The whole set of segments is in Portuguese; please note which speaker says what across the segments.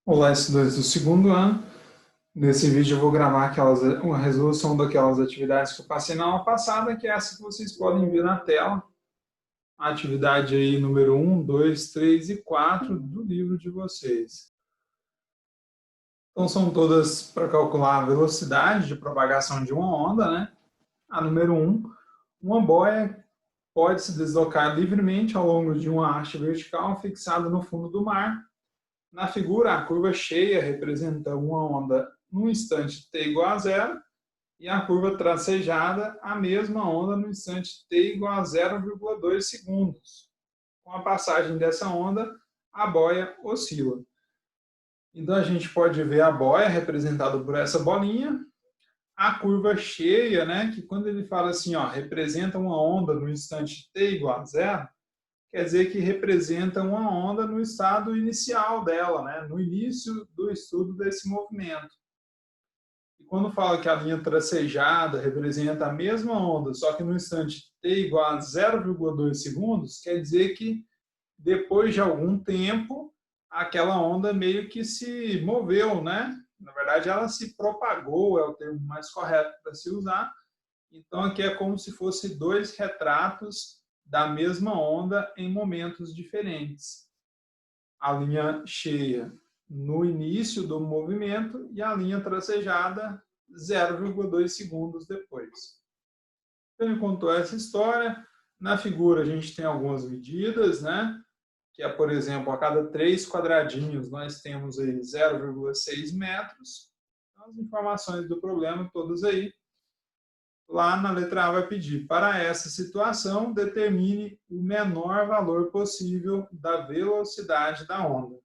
Speaker 1: Olá, estudantes do segundo ano. Nesse vídeo eu vou gravar uma resolução daquelas atividades que eu passei na aula passada, que é essa que vocês podem ver na tela. A atividade aí número 1, 2, 3 e 4 do livro de vocês. Então são todas para calcular a velocidade de propagação de uma onda, né? A número 1, uma boia pode se deslocar livremente ao longo de uma haste vertical fixada no fundo do mar. Na figura, a curva cheia representa uma onda no instante t igual a zero e a curva tracejada, a mesma onda no instante t igual a 0,2 segundos. Com a passagem dessa onda, a boia oscila. Então a gente pode ver a boia representada por essa bolinha, a curva cheia, né, que quando ele fala assim, ó, representa uma onda no instante t igual a zero, quer dizer que representa uma onda no estado inicial dela, né? No início do estudo desse movimento. E quando fala que a linha tracejada representa a mesma onda, só que no instante t igual a 0,2 segundos, quer dizer que depois de algum tempo, aquela onda meio que se moveu, né? Na verdade, ela se propagou, é o termo mais correto para se usar. Então, aqui é como se fosse dois retratos da mesma onda em momentos diferentes. A linha cheia no início do movimento e a linha tracejada 0,2 segundos depois. Então, ele contou essa história. Na figura, a gente tem algumas medidas, né? Que é, por exemplo, a cada 3 quadradinhos, nós temos aí 0,6 metros. Então, as informações do problema todas aí. Lá na letra A vai pedir, para essa situação, determine o menor valor possível da velocidade da onda.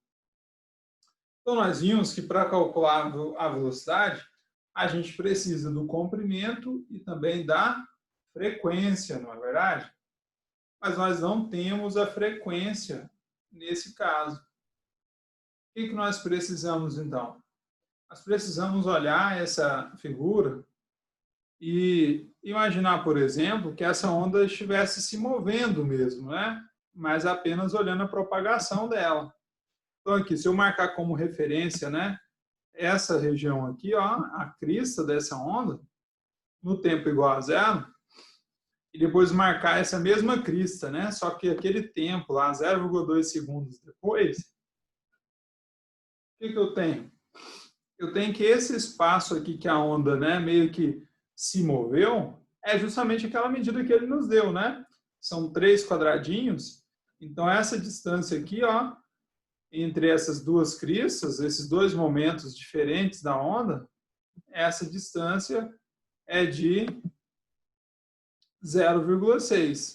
Speaker 1: Então, nós vimos que para calcular a velocidade, a gente precisa do comprimento e também da frequência, não é verdade? Mas nós não temos a frequência nesse caso. O que nós precisamos, então? Nós precisamos olhar essa figura e imaginar, por exemplo, que essa onda estivesse se movendo mesmo, né? Mas apenas olhando a propagação dela. Então, aqui, se eu marcar como referência, né, essa região aqui, ó, a crista dessa onda, no tempo igual a zero, e depois marcar essa mesma crista, né? Só que aquele tempo lá, 0,2 segundos depois, o que eu tenho? Eu tenho que esse espaço aqui que a onda, né, meio que se moveu, é justamente aquela medida que ele nos deu, né? São 3 quadradinhos. Então, essa distância aqui, ó, entre essas duas cristas, esses dois momentos diferentes da onda, essa distância é de 0,6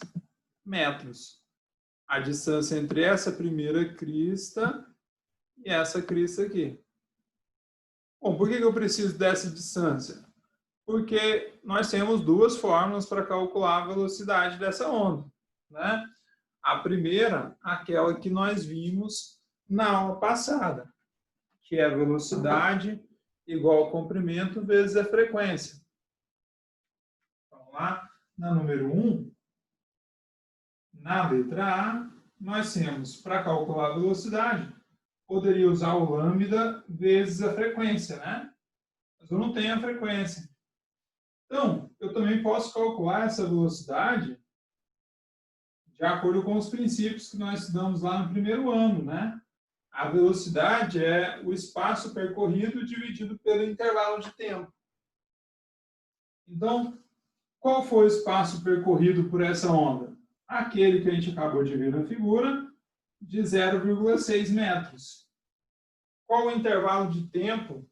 Speaker 1: metros. A distância entre essa primeira crista e essa crista aqui. Bom, por que eu preciso dessa distância? Porque nós temos duas formas para calcular a velocidade dessa onda, né? A primeira, aquela que nós vimos na aula passada, que é a velocidade igual ao comprimento vezes a frequência. Vamos lá, na número 1, na letra A, nós temos, para calcular a velocidade, poderia usar o lambda vezes a frequência, né? Mas eu não tenho a frequência. Então, eu também posso calcular essa velocidade de acordo com os princípios que nós estudamos lá no primeiro ano, né? A velocidade é o espaço percorrido dividido pelo intervalo de tempo. Então, qual foi o espaço percorrido por essa onda? Aquele que a gente acabou de ver na figura, de 0,6 metros. Qual o intervalo de tempo?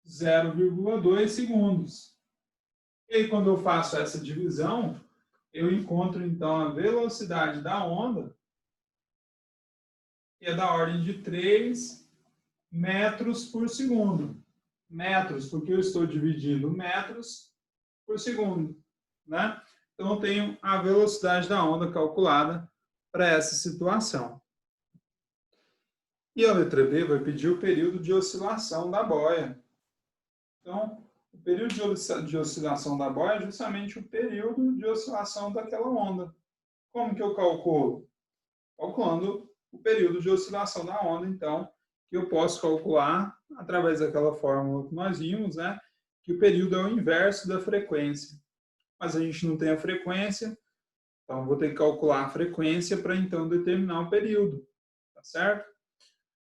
Speaker 1: 0,2 segundos. E aí, quando eu faço essa divisão, eu encontro, então, a velocidade da onda, que é da ordem de 3 metros por segundo. Metros, porque eu estou dividindo metros por segundo, né? Então, eu tenho a velocidade da onda calculada para essa situação. E a letra B vai pedir o período de oscilação da boia. Então, o período de oscilação da boia é justamente o período de oscilação daquela onda. Como que eu calculo? Calculando o período de oscilação da onda, então, que eu posso calcular através daquela fórmula que nós vimos, né? Que o período é o inverso da frequência. Mas a gente não tem a frequência, então vou ter que calcular a frequência para então determinar o período, tá certo?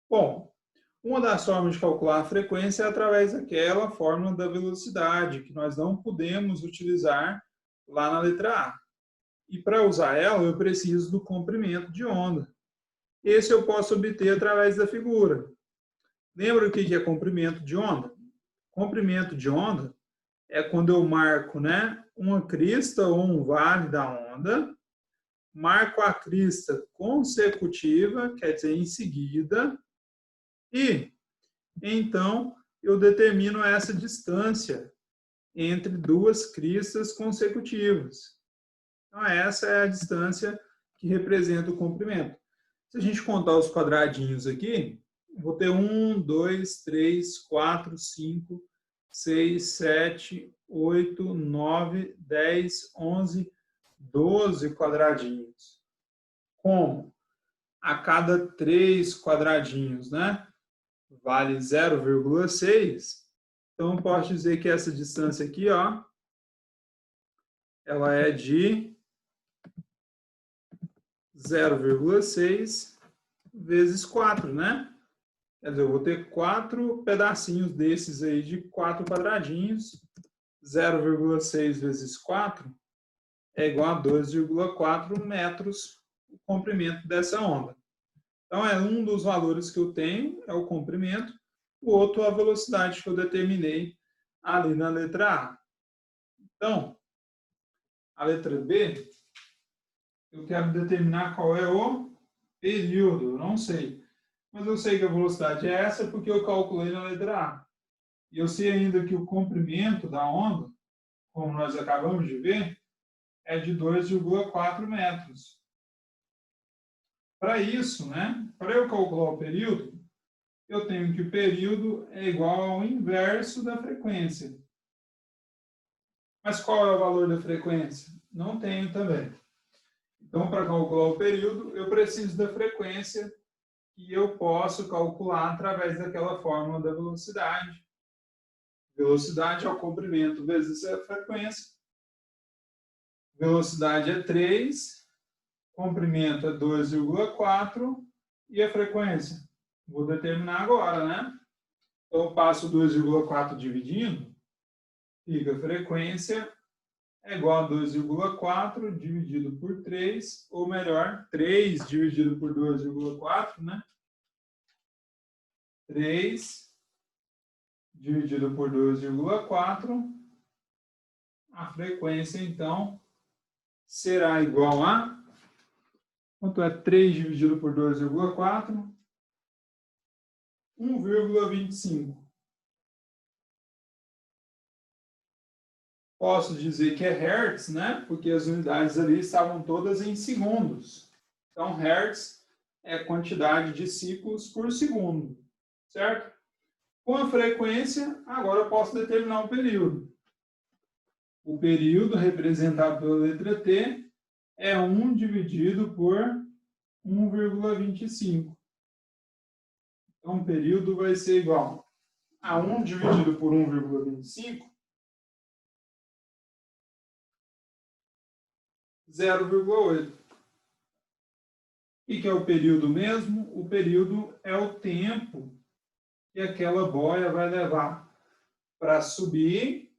Speaker 1: Bom, uma das formas de calcular a frequência é através daquela fórmula da velocidade, que nós não podemos utilizar lá na letra A. E para usar ela, eu preciso do comprimento de onda. Esse eu posso obter através da figura. Lembra o que é comprimento de onda? Comprimento de onda é quando eu marco, né, uma crista ou um vale da onda, marco a crista consecutiva, quer dizer, em seguida, e então eu determino essa distância entre duas cristas consecutivas. Então, essa é a distância que representa o comprimento. Se a gente contar os quadradinhos aqui, vou ter 1, 2, 3, 4, 5, 6, 7, 8, 9, 10, 11, 12 quadradinhos. Como? A cada 3 quadradinhos, né? Vale 0,6. Então, eu posso dizer que essa distância aqui, ó, ela é de 0,6 vezes 4, né? Quer dizer, eu vou ter 4 pedacinhos desses aí de 4 quadradinhos. 0,6 vezes 4 é igual a 2,4 metros o comprimento dessa onda. Então, é um dos valores que eu tenho, é o comprimento. O outro, a velocidade que eu determinei ali na letra A. Então, a letra B, eu quero determinar qual é o período. Eu não sei. Mas eu sei que a velocidade é essa porque eu calculei na letra A. E eu sei ainda que o comprimento da onda, como nós acabamos de ver, é de 2,4 metros. Para isso, né, para eu calcular o período, eu tenho que o período é igual ao inverso da frequência. Mas qual é o valor da frequência? Não tenho também. Então, para calcular o período, eu preciso da frequência que eu posso calcular através daquela fórmula da velocidade. Velocidade é o comprimento vezes a frequência. Velocidade é 3, comprimento é 2,4 e a frequência? Vou determinar agora, né? Então, eu passo 2,4 dividindo, fica a frequência é igual a 2,4 dividido por 3, ou melhor, 3 dividido por 2,4, né? 3 dividido por 2,4, a frequência, então, será igual a... Quanto é 3 dividido por 2,4? 1,25. Posso dizer que é hertz, né? Porque as unidades ali estavam todas em segundos. Então, hertz é a quantidade de ciclos por segundo, certo? Com a frequência, agora eu posso determinar o período. O período representado pela letra T é 1 dividido por 1,25. Então, o período vai ser igual a 1 dividido por 1,25, 0,8. O que é o período mesmo? O período é o tempo que aquela boia vai levar para subir,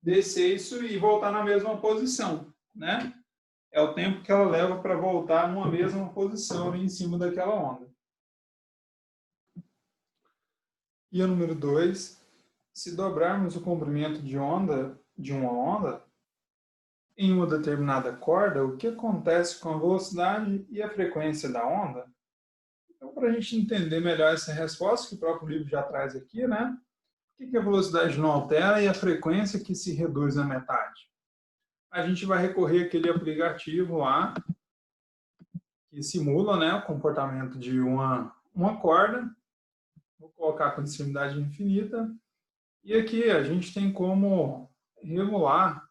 Speaker 1: descer isso e voltar na mesma posição, né? É o tempo que ela leva para voltar numa mesma posição ali em cima daquela onda. E o número 2, se dobrarmos o comprimento de uma onda em uma determinada corda, o que acontece com a velocidade e a frequência da onda? Então, para a gente entender melhor essa resposta, que o próprio livro já traz aqui, né? Por que a velocidade não altera e a frequência que se reduz na metade? A gente vai recorrer àquele aplicativo lá, que simula, né, o comportamento de uma corda. Vou colocar com extremidade infinita. E aqui a gente tem como regular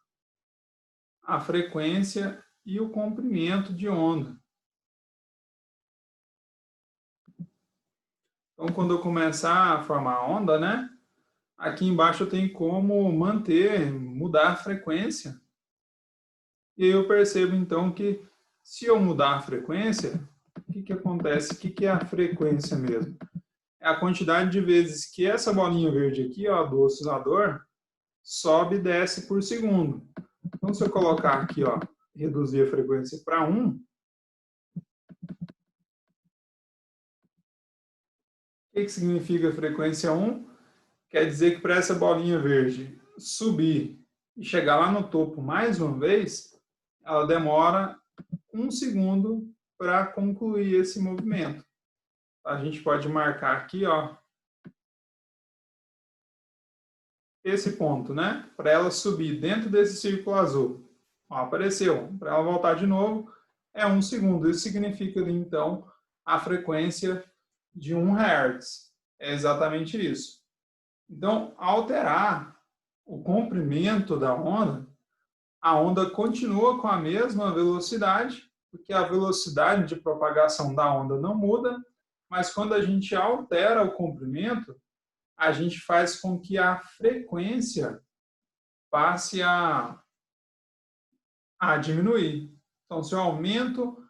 Speaker 1: a frequência e o comprimento de onda. Então, quando eu começar a formar a onda, né? Aqui embaixo eu tenho como mudar a frequência. E aí eu percebo então que se eu mudar a frequência, o que acontece? O que é a frequência mesmo? É a quantidade de vezes que essa bolinha verde aqui, ó, do oscilador, sobe e desce por segundo. Então, se eu colocar aqui, ó, reduzir a frequência para 1, o que significa frequência 1? Quer dizer que para essa bolinha verde subir e chegar lá no topo mais uma vez, ela demora 1 segundo para concluir esse movimento. A gente pode marcar aqui, ó, esse ponto, né? Para ela subir dentro desse círculo azul. Ó, apareceu. Para ela voltar de novo, é 1 segundo. Isso significa, então, a frequência de 1 Hz. É exatamente isso. Então, alterar o comprimento da onda, a onda continua com a mesma velocidade, porque a velocidade de propagação da onda não muda, mas quando a gente altera o comprimento, a gente faz com que a frequência passe a diminuir. Então, se eu aumento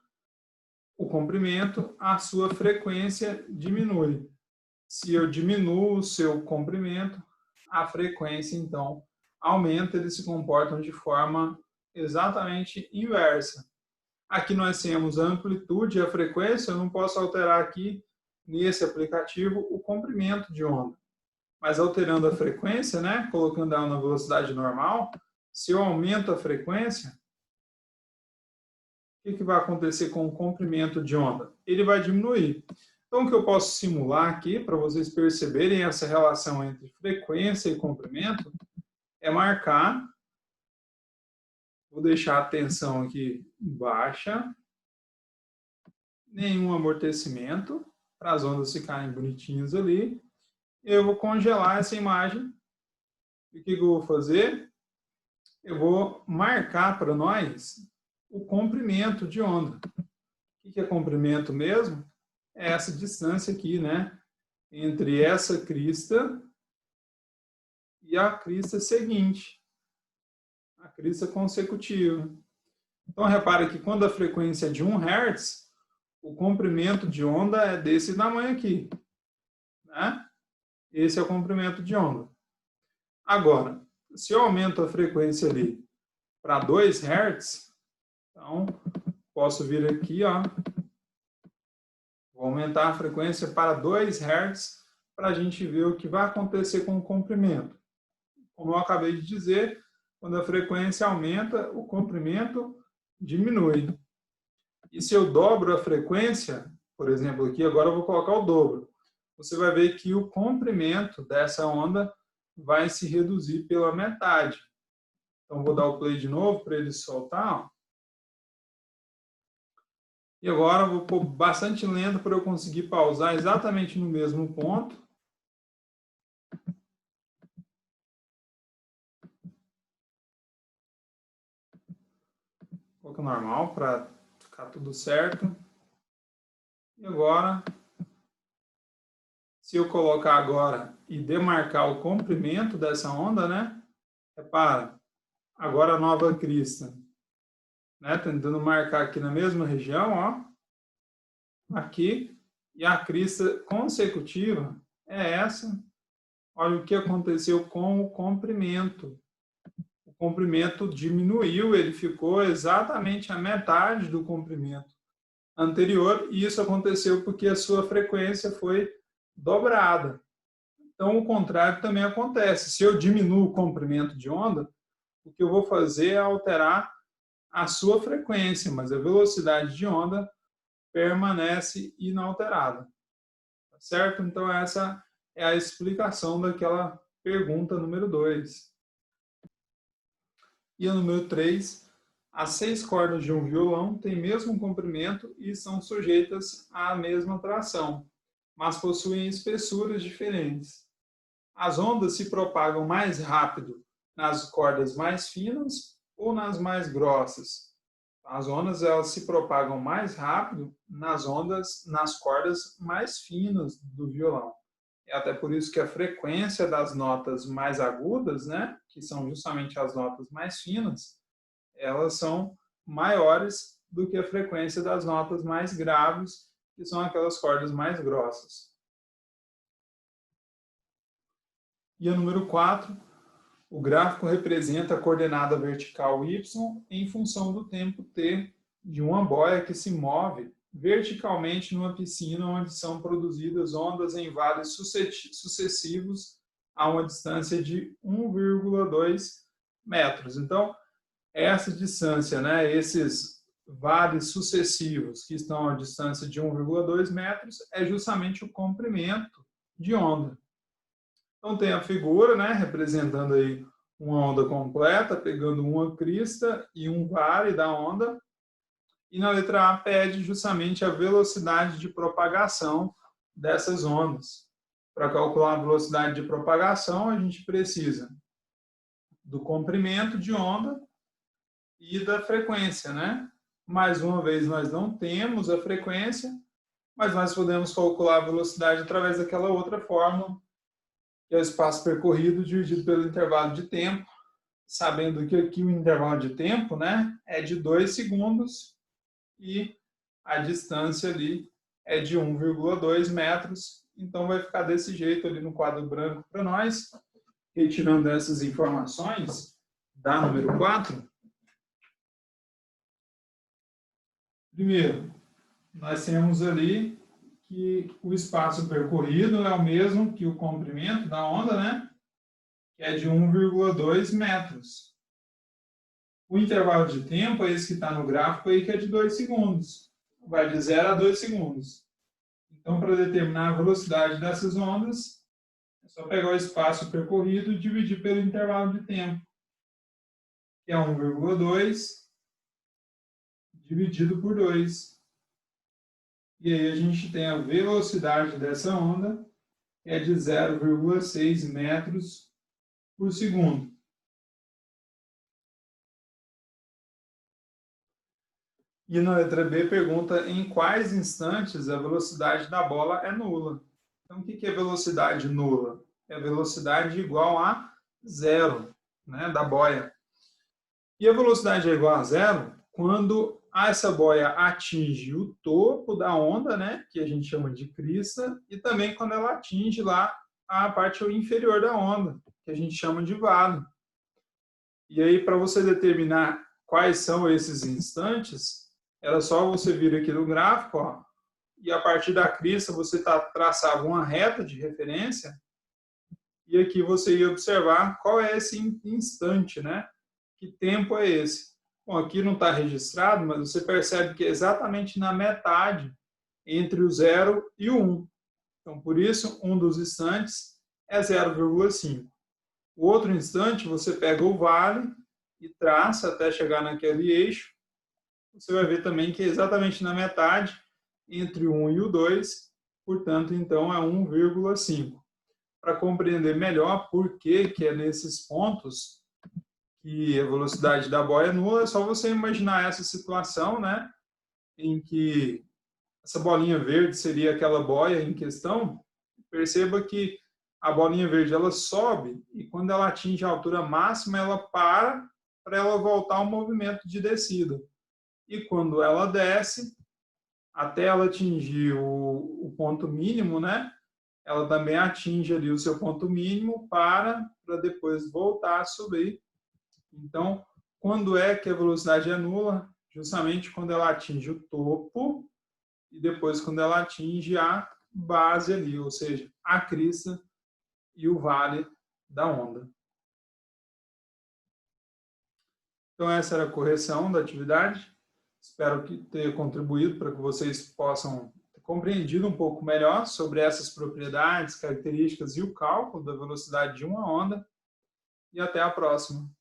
Speaker 1: o comprimento, a sua frequência diminui. Se eu diminuo o seu comprimento, a frequência, então, aumenta. Eles se comportam de forma exatamente inversa. Aqui nós temos a amplitude e a frequência. Eu não posso alterar aqui, nesse aplicativo, o comprimento de onda. Mas alterando a frequência, né, colocando ela na velocidade normal, se eu aumento a frequência, o que vai acontecer com o comprimento de onda? Ele vai diminuir. Então, o que eu posso simular aqui, para vocês perceberem essa relação entre frequência e comprimento, é marcar, vou deixar a tensão aqui baixa, nenhum amortecimento, para as ondas ficarem bonitinhas ali. Eu vou congelar essa imagem. E o que eu vou fazer? Eu vou marcar para nós o comprimento de onda. O que é comprimento mesmo? É essa distância aqui, né? Entre essa crista e a crista seguinte. A crista consecutiva. Então, repare que quando a frequência é de 1 Hz, o comprimento de onda é desse tamanho aqui. Né? Esse é o comprimento de onda. Agora, se eu aumento a frequência ali para 2 Hz, então, posso vir aqui, ó, vou aumentar a frequência para 2 Hz para a gente ver o que vai acontecer com o comprimento. Como eu acabei de dizer, quando a frequência aumenta, o comprimento diminui. E se eu dobro a frequência, por exemplo, aqui agora eu vou colocar o dobro, você vai ver que o comprimento dessa onda vai se reduzir pela metade. Então, vou dar o play de novo para ele soltar. Ó. E agora vou pôr bastante lento para eu conseguir pausar exatamente no mesmo ponto. Coloca normal para ficar tudo certo. E agora, se eu colocar agora e demarcar o comprimento dessa onda, né? Repara, agora a nova crista. Né? Tentando marcar aqui na mesma região, ó. Aqui. E a crista consecutiva é essa. Olha o que aconteceu com o comprimento. O comprimento diminuiu, ele ficou exatamente a metade do comprimento anterior, e isso aconteceu porque a sua frequência foi dobrada. Então, o contrário também acontece. Se eu diminuo o comprimento de onda, o que eu vou fazer é alterar a sua frequência, mas a velocidade de onda permanece inalterada. Tá certo? Então, essa é a explicação daquela pergunta número 2. E a número 3, as 6 cordas de um violão têm mesmo comprimento e são sujeitas à mesma tração, mas possuem espessuras diferentes. As ondas se propagam mais rápido nas cordas mais finas ou nas mais grossas. As ondas elas se propagam mais rápido nas cordas mais finas do violão. É até por isso que a frequência das notas mais agudas, né, que são justamente as notas mais finas, elas são maiores do que a frequência das notas mais graves, que são aquelas cordas mais grossas. E a número 4, o gráfico representa a coordenada vertical y em função do tempo t de uma boia que se move verticalmente numa piscina onde são produzidas ondas em vales sucessivos a uma distância de 1,2 metros. Então, essa distância, né, esses vales sucessivos que estão a distância de 1,2 metros, é justamente o comprimento de onda. Então tem a figura, né, representando aí uma onda completa, pegando uma crista e um vale da onda. E na letra A pede justamente a velocidade de propagação dessas ondas. Para calcular a velocidade de propagação, a gente precisa do comprimento de onda e da frequência, né? Mais uma vez, nós não temos a frequência, mas nós podemos calcular a velocidade através daquela outra fórmula, que é o espaço percorrido dividido pelo intervalo de tempo, sabendo que aqui o intervalo de tempo, né, é de 2 segundos e a distância ali é de 1,2 metros. Então vai ficar desse jeito ali no quadro branco para nós, retirando essas informações da número 4. Primeiro, nós temos ali que o espaço percorrido é o mesmo que o comprimento da onda, né? Que é de 1,2 metros. O intervalo de tempo é esse que está no gráfico aí, que é de 2 segundos. Vai de 0 a 2 segundos. Então, para determinar a velocidade dessas ondas, é só pegar o espaço percorrido e dividir pelo intervalo de tempo, que é 1,2 dividido por 2. E aí a gente tem a velocidade dessa onda, que é de 0,6 metros por segundo. E na letra B pergunta em quais instantes a velocidade da bola é nula. Então, o que é velocidade nula? É a velocidade igual a zero, né, da boia. E a velocidade é igual a zero quando essa boia atinge o topo da onda, né, que a gente chama de crista, e também quando ela atinge lá a parte inferior da onda, que a gente chama de vale. E aí, para você determinar quais são esses instantes, era só você vir aqui no gráfico, ó, e a partir da crista você traçava uma reta de referência, e aqui você ia observar qual é esse instante, né? Que tempo é esse? Bom, aqui não está registrado, mas você percebe que é exatamente na metade entre o 0 e o 1. Então, por isso, um dos instantes é 0,5. O outro instante, você pega o vale e traça até chegar naquele eixo. Você vai ver também que é exatamente na metade entre o 1 e o 2, portanto, então é 1,5. Para compreender melhor por que é nesses pontos que a velocidade da boia é nula, é só você imaginar essa situação, né, em que essa bolinha verde seria aquela boia em questão. Perceba que a bolinha verde ela sobe e quando ela atinge a altura máxima, ela para ela voltar ao movimento de descida. E quando ela desce, até ela atingir o ponto mínimo, né? Ela também atinge ali o seu ponto mínimo para depois voltar a subir. Então, quando é que a velocidade é nula? Justamente quando ela atinge o topo e depois quando ela atinge a base ali, ou seja, a crista e o vale da onda. Então, essa era a correção da atividade. Espero que tenha contribuído para que vocês possam ter compreendido um pouco melhor sobre essas propriedades, características e o cálculo da velocidade de uma onda. E até a próxima.